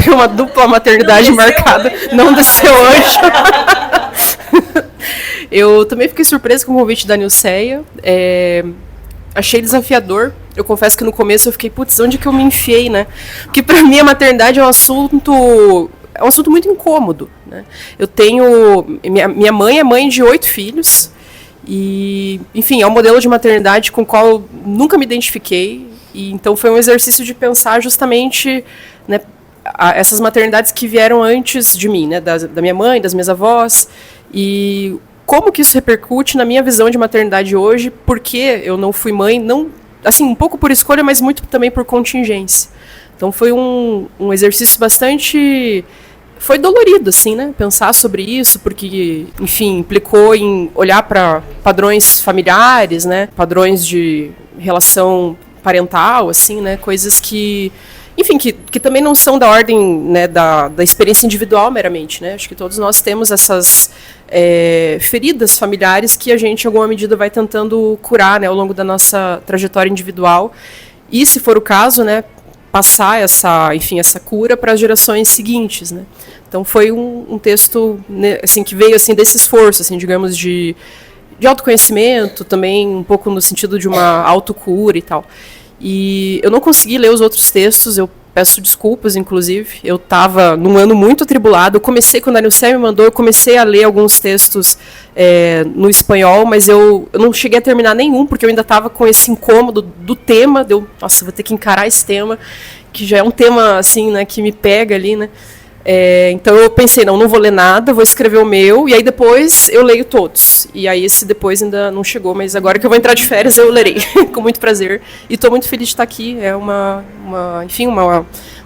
Speaker 11: Tenho uma dupla maternidade marcada, não desceu anjo. Eu também fiquei surpresa com o convite da Nilceia. Achei desafiador. Eu confesso que no começo eu fiquei, putz, onde que eu me enfiei, né? Porque pra mim a maternidade é um assunto muito incômodo, né? Eu tenho... Minha mãe é mãe de 8 filhos. E, enfim, é um modelo de maternidade com o qual eu nunca me identifiquei. E, então foi um exercício de pensar justamente, né, essas maternidades que vieram antes de mim, né? Da minha mãe, das minhas avós. E como que isso repercute na minha visão de maternidade hoje, porque eu não fui mãe, não, assim, um pouco por escolha, mas muito também por contingência. Então foi um exercício bastante... Foi dolorido, assim, né? Pensar sobre isso, porque, enfim, implicou em olhar para padrões familiares, né? Padrões de relação parental, assim, né? Coisas que... Enfim, que também não são da ordem, né, da experiência individual meramente, né? Acho que todos nós temos essas feridas familiares que a gente, em alguma medida, vai tentando curar, né, ao longo da nossa trajetória individual. E, se for o caso, né, passar essa cura para as gerações seguintes, né? Então, foi um texto, né, assim, que veio assim, desse esforço, assim, digamos, de autoconhecimento, também um pouco no sentido de uma autocura e tal. E eu não consegui ler os outros textos, eu peço desculpas, inclusive. Eu estava num ano muito atribulado. Eu comecei, quando a Nilceia me mandou, eu comecei a ler alguns textos no espanhol, mas eu não cheguei a terminar nenhum, porque eu ainda estava com esse incômodo do tema. Nossa, vou ter que encarar esse tema, que já é um tema, assim, né, que me pega ali, né? Então eu pensei, não vou ler nada, vou escrever o meu, e aí depois eu leio todos. E aí esse depois ainda não chegou, mas agora que eu vou entrar de férias eu lerei, com muito prazer. E estou muito feliz de estar aqui, é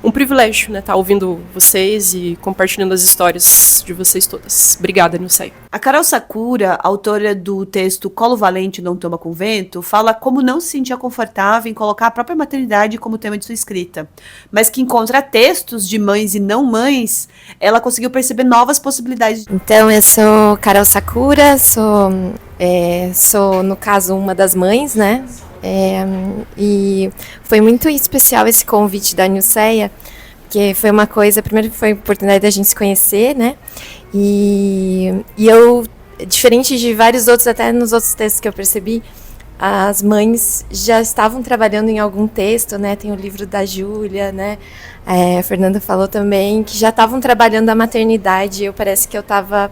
Speaker 11: um privilégio, né, estar ouvindo vocês e compartilhando as histórias de vocês todas. Obrigada, Nilceia.
Speaker 2: A Carol Sakura, autora do texto Colo Valente Não Toma com Vento, fala como não se sentia confortável em colocar a própria maternidade como tema de sua escrita, mas que encontra textos de mães e não mães, ela conseguiu perceber novas possibilidades.
Speaker 5: Então, eu sou Carol Sakura, sou, no caso, uma das mães, né? E foi muito especial esse convite da Nilceia, porque foi uma coisa, primeiro foi a oportunidade da gente se conhecer, né? E eu, diferente de vários outros, até nos outros textos que eu percebi, as mães já estavam trabalhando em algum texto, né? Tem o livro da Júlia, né? A Fernanda falou também que já estavam trabalhando a maternidade. Parece que eu estava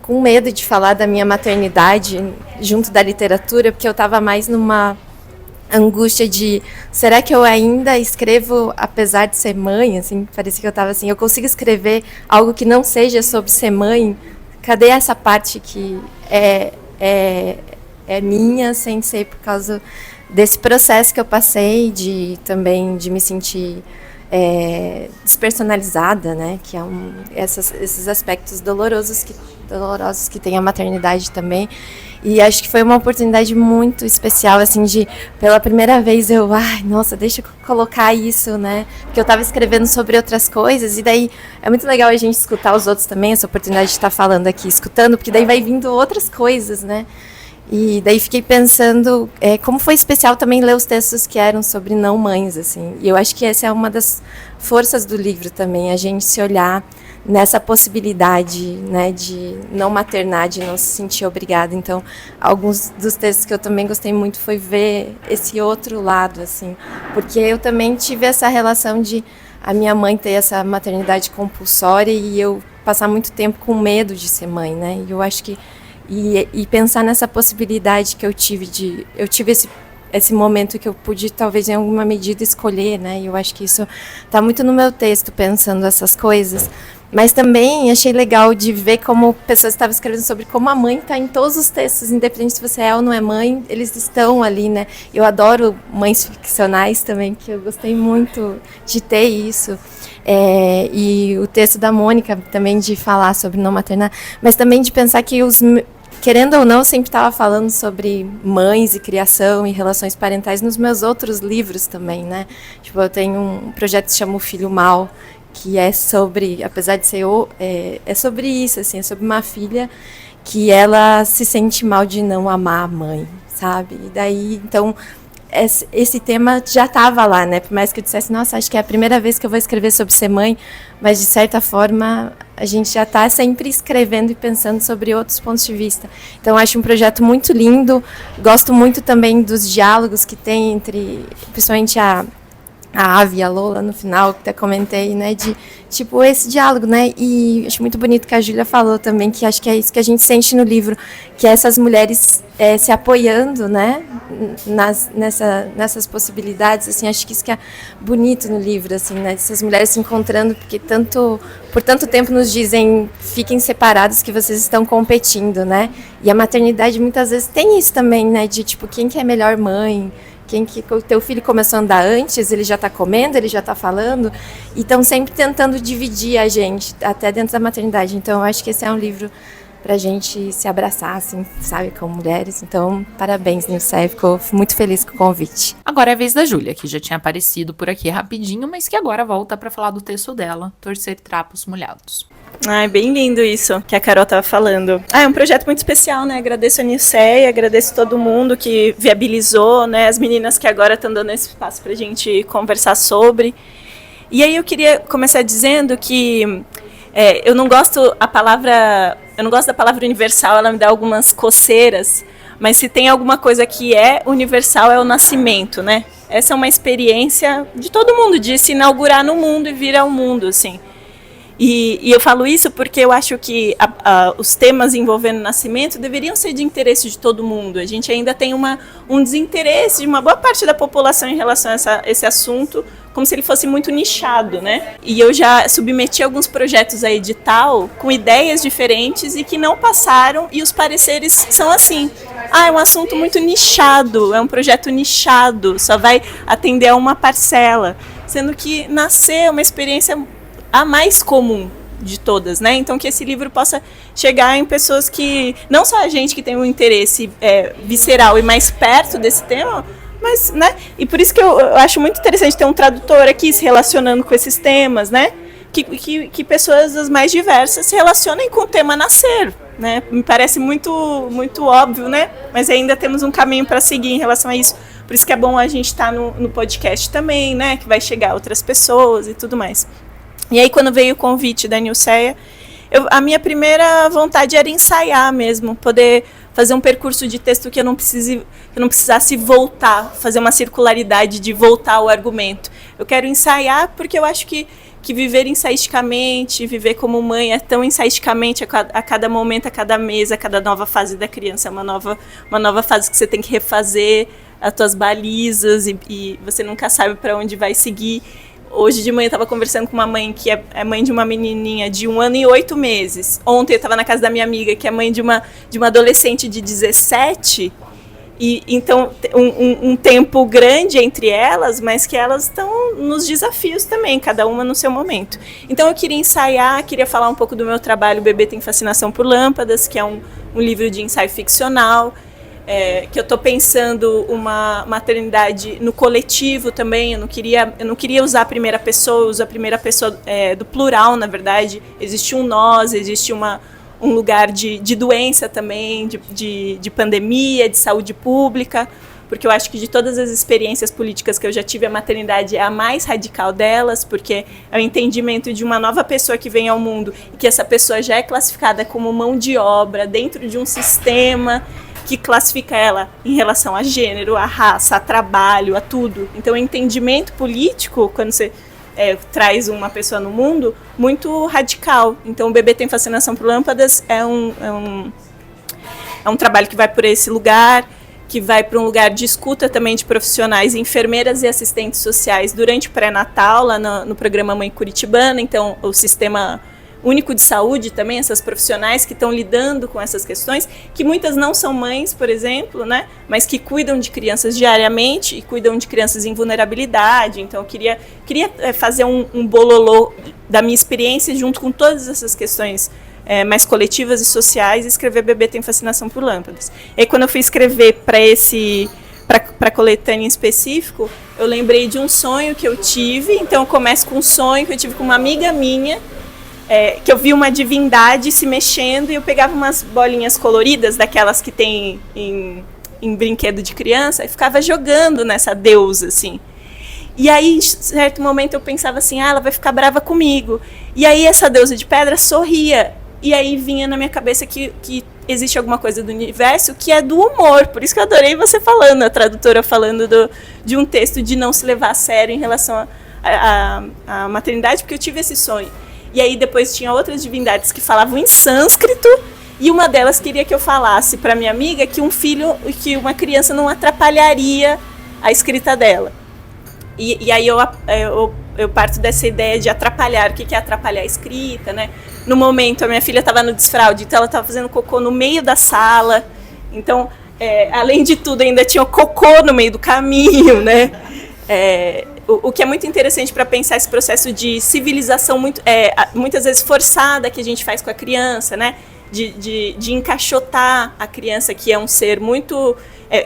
Speaker 5: com medo de falar da minha maternidade junto da literatura, porque eu estava mais numa angústia de, será que eu ainda escrevo apesar de ser mãe? Assim, parecia que eu estava assim, eu consigo escrever algo que não seja sobre ser mãe? Cadê essa parte que é minha, sem ser por causa desse processo que eu passei, também de me sentir despersonalizada, né? Que é esses aspectos dolorosos que tem a maternidade também. E acho que foi uma oportunidade muito especial, assim, pela primeira vez nossa, deixa eu colocar isso, né? Porque eu estava escrevendo sobre outras coisas, e daí é muito legal a gente escutar os outros também, essa oportunidade de estar falando aqui, escutando, porque daí vai vindo outras coisas, né? E daí fiquei pensando como foi especial também ler os textos que eram sobre não mães, assim. E eu acho que essa é uma das forças do livro também, a gente se olhar nessa possibilidade, né, de não maternar, de não se sentir obrigada. Então, alguns dos textos que eu também gostei muito foi ver esse outro lado, assim, porque eu também tive essa relação de a minha mãe ter essa maternidade compulsória e eu passar muito tempo com medo de ser mãe, né? E eu acho que E pensar nessa possibilidade que eu tive esse momento que eu pude, talvez, em alguma medida, escolher, né? E eu acho que isso está muito no meu texto, pensando essas coisas. Mas também achei legal de ver como pessoas estavam escrevendo sobre como a mãe está em todos os textos, independente se você é ou não é mãe, eles estão ali, né? Eu adoro mães ficcionais também, que eu gostei muito de ter isso. E o texto da Mônica também de falar sobre não maternar, mas também de pensar que querendo ou não, eu sempre estava falando sobre mães e criação e relações parentais nos meus outros livros também, né? Tipo, eu tenho um projeto que se chama O Filho Mal, que é sobre, apesar de ser é sobre isso, assim, é sobre uma filha que ela se sente mal de não amar a mãe, sabe? E daí, então, esse tema já estava lá, né? Por mais que eu dissesse, nossa, acho que é a primeira vez que eu vou escrever sobre ser mãe, mas de certa forma a gente já está sempre escrevendo e pensando sobre outros pontos de vista. Então, acho um projeto muito lindo, gosto muito também dos diálogos que tem entre, principalmente a Ave e a Lola no final, que até comentei, né, de, tipo, esse diálogo, né, e acho muito bonito que a Júlia falou também, que acho que é isso que a gente sente no livro, que é essas mulheres se apoiando, né, nessas possibilidades, assim, acho que isso que é bonito no livro, assim, né, essas mulheres se encontrando, porque por tanto tempo nos dizem, fiquem separados que vocês estão competindo, né, e a maternidade muitas vezes tem isso também, né, de, tipo, quem que é melhor mãe, que o teu filho começou a andar antes, ele já está comendo, ele já está falando, e estão sempre tentando dividir a gente, até dentro da maternidade. Então, eu acho que esse é um livro para a gente se abraçar, assim, sabe, como mulheres. Então, parabéns, Nilceia, ficou muito feliz com o convite.
Speaker 1: Agora é a vez da Júlia, que já tinha aparecido por aqui rapidinho, mas que agora volta para falar do texto dela, Torcer Trapos Molhados.
Speaker 10: Ai, bem lindo isso que a Carol estava falando. É um projeto muito especial, né? Agradeço a Nilceia, agradeço todo mundo que viabilizou, né? As meninas que agora estão dando esse espaço para a gente conversar sobre. E aí eu queria começar dizendo que eu não gosto da palavra universal, ela me dá algumas coceiras, mas se tem alguma coisa que é universal é o nascimento, né? Essa é uma experiência de todo mundo, de se inaugurar no mundo e vir ao mundo, assim. E eu falo isso porque eu acho que os temas envolvendo nascimento deveriam ser de interesse de todo mundo. A gente ainda tem um desinteresse de uma boa parte da população em relação a esse assunto, como se ele fosse muito nichado, né? E eu já submeti alguns projetos a edital com ideias diferentes e que não passaram, e os pareceres são assim. É um assunto muito nichado, é um projeto nichado, só vai atender a uma parcela. Sendo que nascer é uma experiência a mais comum de todas, né? Então que esse livro possa chegar em pessoas que, não só a gente que tem um interesse visceral e mais perto desse tema, mas, né? E por isso que eu acho muito interessante ter um tradutor aqui se relacionando com esses temas, né? Que pessoas as mais diversas se relacionem com o tema nascer, né? Me parece muito, muito óbvio, né? Mas ainda temos um caminho para seguir em relação a isso. Por isso que é bom a gente estar no podcast também, né? Que vai chegar a outras pessoas e tudo mais. E aí, quando veio o convite da Nilceia, a minha primeira vontade era ensaiar mesmo, poder fazer um percurso de texto que eu não precisasse voltar, fazer uma circularidade de voltar ao argumento. Eu quero ensaiar porque eu acho que viver ensaisticamente, viver como mãe é tão ensaisticamente a cada momento, a cada mês, a cada nova fase da criança, é uma nova fase que você tem que refazer as tuas balizas e você nunca sabe para onde vai seguir. Hoje de manhã eu estava conversando com uma mãe que é mãe de uma menininha de 1 ano e 8 meses. Ontem eu estava na casa da minha amiga, que é mãe de uma adolescente de 17. E então um tempo grande entre elas, mas que elas estão nos desafios também, cada uma no seu momento. Então eu queria ensaiar, queria falar um pouco do meu trabalho, O Bebê Tem Fascinação por Lâmpadas, que é um livro de ensaio ficcional. Que eu estou pensando uma maternidade no coletivo também. Eu não queria usar a primeira pessoa, eu uso a primeira pessoa do plural, na verdade. Existe um nós, existe um lugar de doença também, de pandemia, de saúde pública, porque eu acho que de todas as experiências políticas que eu já tive, a maternidade é a mais radical delas, porque é o entendimento de uma nova pessoa que vem ao mundo e que essa pessoa já é classificada como mão de obra dentro de um sistema que classifica ela em relação a gênero, a raça, a trabalho, a tudo. Então, o entendimento político, quando você traz uma pessoa no mundo, muito radical. Então, O Bebê Tem Fascinação por Lâmpadas é um trabalho que vai por esse lugar, que vai para um lugar de escuta também de profissionais, enfermeiras e assistentes sociais durante o pré-natal, lá no programa Mãe Curitibana. Então, o Sistema Único de Saúde também, essas profissionais que estão lidando com essas questões, que muitas não são mães, por exemplo, né, mas que cuidam de crianças diariamente e cuidam de crianças em vulnerabilidade. Então, eu queria fazer um bololô da minha experiência junto com todas essas questões mais coletivas e sociais, e escrever Bebê Tem Fascinação por Lâmpadas. E aí, quando eu fui escrever para a coletânea em específico, eu lembrei de um sonho que eu tive. Então, eu começo com um sonho que eu tive com uma amiga minha, que eu vi uma divindade se mexendo e eu pegava umas bolinhas coloridas, daquelas que tem em brinquedo de criança, e ficava jogando nessa deusa, assim. E aí, em certo momento, eu pensava assim, ela vai ficar brava comigo. E aí, essa deusa de pedra sorria. E aí, vinha na minha cabeça que existe alguma coisa do universo que é do humor. Por isso que eu adorei você falando, a tradutora falando de um texto de não se levar a sério em relação à maternidade, porque eu tive esse sonho. E aí depois tinha outras divindades que falavam em sânscrito, e uma delas queria que eu falasse para minha amiga que que uma criança não atrapalharia a escrita dela. E aí eu parto dessa ideia de atrapalhar. O que é atrapalhar a escrita, né? No momento, a minha filha estava no desfraude, então ela estava fazendo cocô no meio da sala. Então, além de tudo, ainda tinha o cocô no meio do caminho, né? O que é muito interessante para pensar esse processo de civilização muitas vezes forçada que a gente faz com a criança, né? De encaixotar a criança, que é um ser muito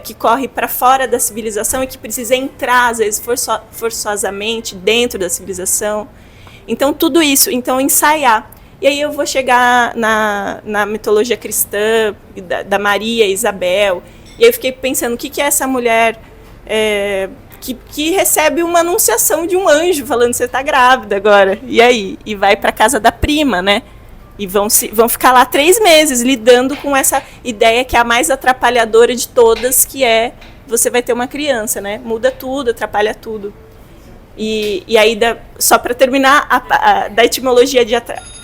Speaker 10: que corre para fora da civilização e que precisa entrar, às vezes, forçosamente dentro da civilização. Então, tudo isso, ensaiar. E aí eu vou chegar na mitologia cristã, da Maria e Isabel, e aí eu fiquei pensando, o que é essa mulher que recebe uma anunciação de um anjo falando, você está grávida agora, e aí? E vai para a casa da prima, né? E vão ficar lá 3 meses lidando com essa ideia que é a mais atrapalhadora de todas, que é você vai ter uma criança, né? Muda tudo, atrapalha tudo. E aí, só para terminar, da etimologia de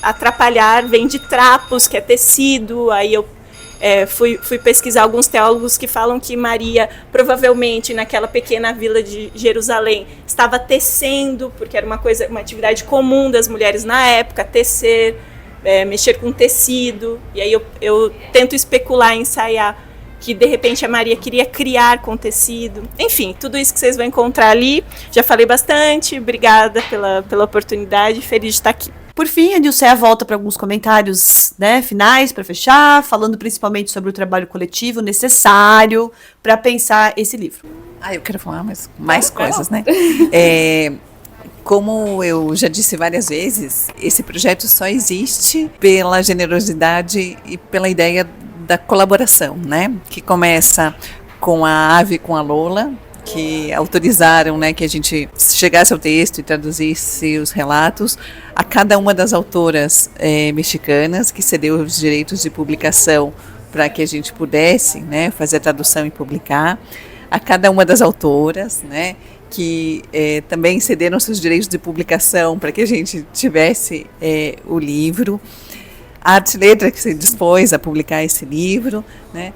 Speaker 10: atrapalhar vem de trapos, que é tecido. Aí eu fui pesquisar alguns teólogos que falam que Maria, provavelmente naquela pequena vila de Jerusalém, estava tecendo, porque era uma atividade comum das mulheres na época, tecer, mexer com tecido. E aí eu tento especular, ensaiar, que de repente a Maria queria criar com tecido. Enfim, tudo isso que vocês vão encontrar ali. Já falei bastante, obrigada pela oportunidade, feliz de estar aqui.
Speaker 2: Por fim, a Nilceia volta para alguns comentários, né, finais, para fechar, falando principalmente sobre o trabalho coletivo necessário para pensar esse livro.
Speaker 3: Eu quero falar mais coisas, né? Como eu já disse várias vezes, esse projeto só existe pela generosidade e pela ideia da colaboração, né? Que começa com a Ave e com a Lola, que autorizaram, né, que a gente chegasse ao texto e traduzisse os relatos, a cada uma das autoras mexicanas, que cedeu os direitos de publicação para que a gente pudesse, né, fazer a tradução e publicar, a cada uma das autoras, né, que também cederam seus direitos de publicação para que a gente tivesse o livro, a Arte e Letra, que se dispôs a publicar esse livro, né?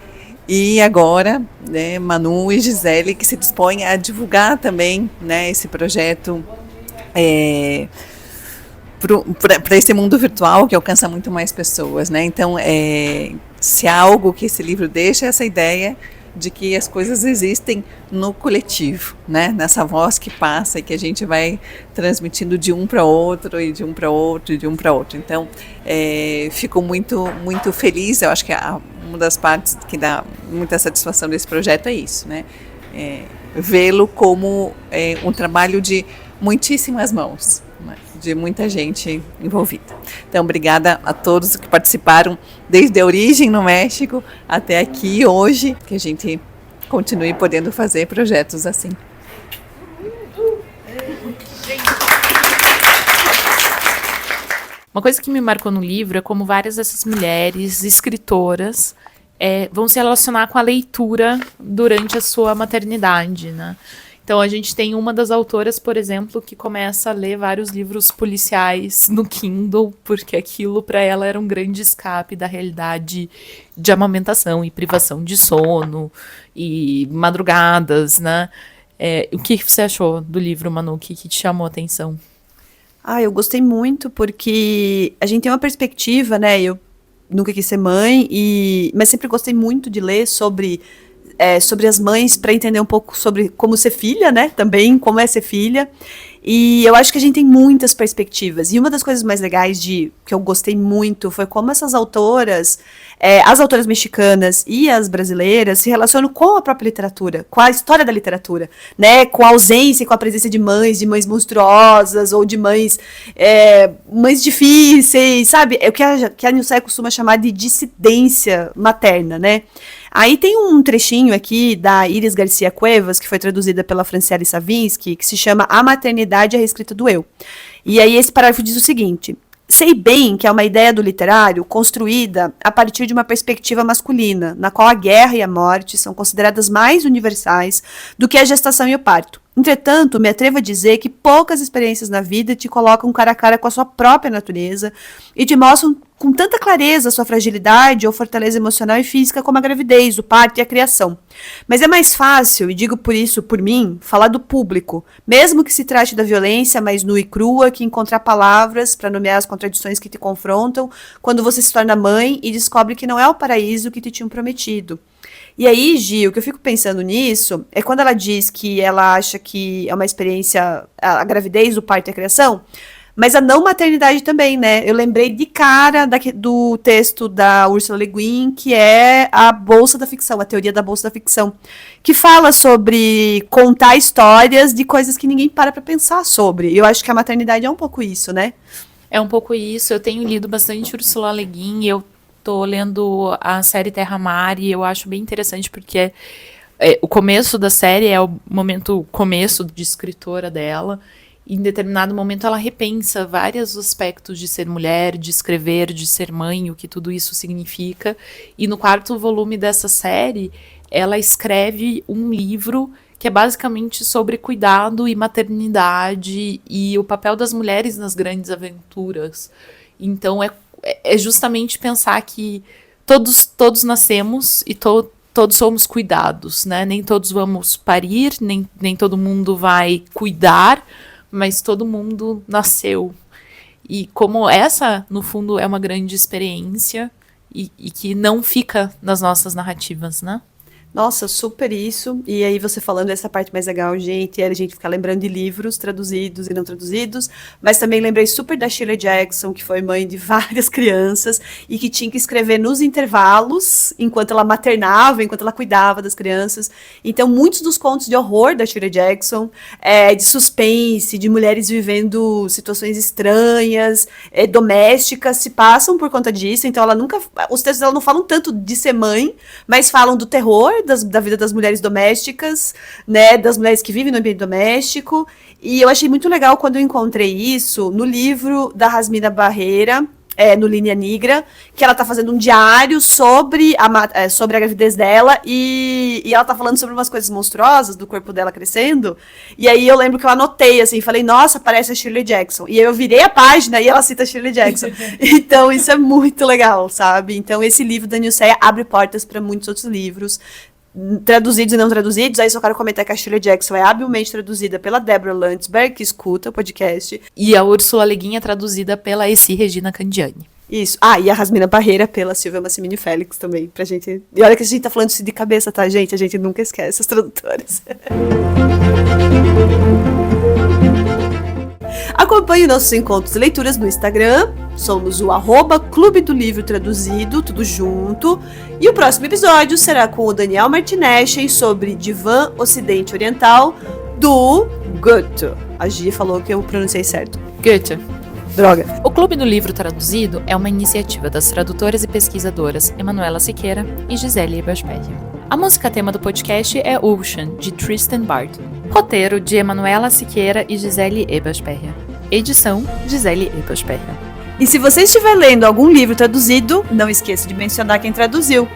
Speaker 3: E agora, né, Manu e Gisele, que se dispõem a divulgar também, né, esse projeto para esse mundo virtual que alcança muito mais pessoas, né? Então, se há algo que esse livro deixa, é essa ideia de que as coisas existem no coletivo, né? Nessa voz que passa e que a gente vai transmitindo de um para outro e de um para outro e de um para outro. Então, fico muito, muito feliz. Eu acho que uma das partes que dá muita satisfação desse projeto é isso, né? Vê-lo como um trabalho de muitíssimas mãos, né? De muita gente envolvida. Então, obrigada a todos que participaram desde a origem no México até aqui hoje, que a gente continue podendo fazer projetos assim.
Speaker 1: Uma coisa que me marcou no livro é como várias dessas mulheres escritoras vão se relacionar com a leitura durante a sua maternidade, né? Então a gente tem uma das autoras, por exemplo, que começa a ler vários livros policiais no Kindle, porque aquilo para ela era um grande escape da realidade de amamentação e privação de sono e madrugadas, né? O que você achou do livro, Manu? O que te chamou a atenção?
Speaker 2: Eu gostei muito porque a gente tem uma perspectiva, né? Eu nunca quis ser mãe, mas sempre gostei muito de ler sobre as mães, para entender um pouco sobre como ser filha, né? Também, como é ser filha. E eu acho que a gente tem muitas perspectivas. E uma das coisas mais legais que eu gostei muito foi como essas autoras, as autoras mexicanas e as brasileiras, se relacionam com a própria literatura, com a história da literatura, né? Com a ausência e com a presença de mães monstruosas, ou de mães difíceis, sabe? É o que a Nilceia costuma chamar de dissidência materna, né? Aí tem um trechinho aqui da Iris Garcia Cuevas, que foi traduzida pela Franciele Savinsky, que se chama A Maternidade e a Reescrita do Eu. E aí esse parágrafo diz o seguinte: sei bem que é uma ideia do literário construída a partir de uma perspectiva masculina, na qual a guerra e a morte são consideradas mais universais do que a gestação e o parto. Entretanto, me atrevo a dizer que poucas experiências na vida te colocam cara a cara com a sua própria natureza e te mostram com tanta clareza a sua fragilidade ou fortaleza emocional e física como a gravidez, o parto e a criação. Mas é mais fácil, e digo por isso por mim, falar do público, mesmo que se trate da violência mais nua e crua, que encontrar palavras para nomear as contradições que te confrontam quando você se torna mãe e descobre que não é o paraíso que te tinham prometido. E aí, Gi, o que eu fico pensando nisso é quando ela diz que ela acha que é uma experiência, a gravidez, o parto e a criação, mas a não maternidade também, né? Eu lembrei de cara do texto da Ursula Le Guin, que é a Bolsa da Ficção, a teoria da Bolsa da Ficção, que fala sobre contar histórias de coisas que ninguém para pensar sobre. E eu acho que a maternidade é um pouco isso, né?
Speaker 1: É um pouco isso. Eu tenho lido bastante Ursula Le Guin, eu tô lendo a série Terra-Mar e eu acho bem interessante porque o começo da série é o começo de escritora dela. E em determinado momento ela repensa vários aspectos de ser mulher, de escrever, de ser mãe, o que tudo isso significa. E no 4º volume dessa série, ela escreve um livro que é basicamente sobre cuidado e maternidade e o papel das mulheres nas grandes aventuras. Então é justamente pensar que todos nascemos e todos somos cuidados, né? Nem todos vamos parir, nem todo mundo vai cuidar, mas todo mundo nasceu. E como essa, no fundo, é uma grande experiência e que não fica nas nossas narrativas, né?
Speaker 2: Nossa, super isso. E aí você falando essa parte mais legal, gente, era a gente ficar lembrando de livros traduzidos e não traduzidos, mas também lembrei super da Shirley Jackson, que foi mãe de várias crianças e que tinha que escrever nos intervalos, enquanto ela maternava, enquanto ela cuidava das crianças. Então, muitos dos contos de horror da Shirley Jackson, de suspense, de mulheres vivendo situações estranhas, domésticas, se passam por conta disso. Então, os textos dela não falam tanto de ser mãe, mas falam do terror da vida das mulheres domésticas, né, das mulheres que vivem no ambiente doméstico. E eu achei muito legal quando eu encontrei isso no livro da Rasmina Barreira, no Linha Negra, que ela tá fazendo um diário sobre a gravidez dela e ela tá falando sobre umas coisas monstruosas do corpo dela crescendo. E aí eu lembro que eu anotei, assim, falei, nossa, parece a Shirley Jackson. E aí eu virei a página e ela cita a Shirley Jackson. Então isso é muito legal, sabe? Então esse livro da Nilceia abre portas para muitos outros livros, traduzidos e não traduzidos. Aí só quero comentar que a Shirley Jackson é habilmente traduzida pela Deborah Landsberg, que escuta o podcast.
Speaker 1: E a Ursula Le Guin é traduzida pela Essi Regina Candiani.
Speaker 2: Isso. E a Rasmina Barreira pela Silvia Massimini Félix também, pra gente... E olha que a gente tá falando isso de cabeça, tá, gente? A gente nunca esquece as tradutoras. Acompanhe nossos encontros e leituras no Instagram. Somos o @Clube do Livro Traduzido, tudo junto. E o próximo episódio será com o Daniel Martinez sobre Divã Ocidente Oriental, do Goethe. A Gia falou que eu pronunciei certo.
Speaker 1: Goethe.
Speaker 2: Droga.
Speaker 1: O Clube do Livro Traduzido é uma iniciativa das tradutoras e pesquisadoras Emanuela Siqueira e Gisele Ebersperger. A música tema do podcast é Ocean, de Tristan Bard. Roteiro de Emanuela Siqueira e Gisele Ebersperger. Edição, Gisele Ebersperger.
Speaker 2: E se você estiver lendo algum livro traduzido, não esqueça de mencionar quem traduziu.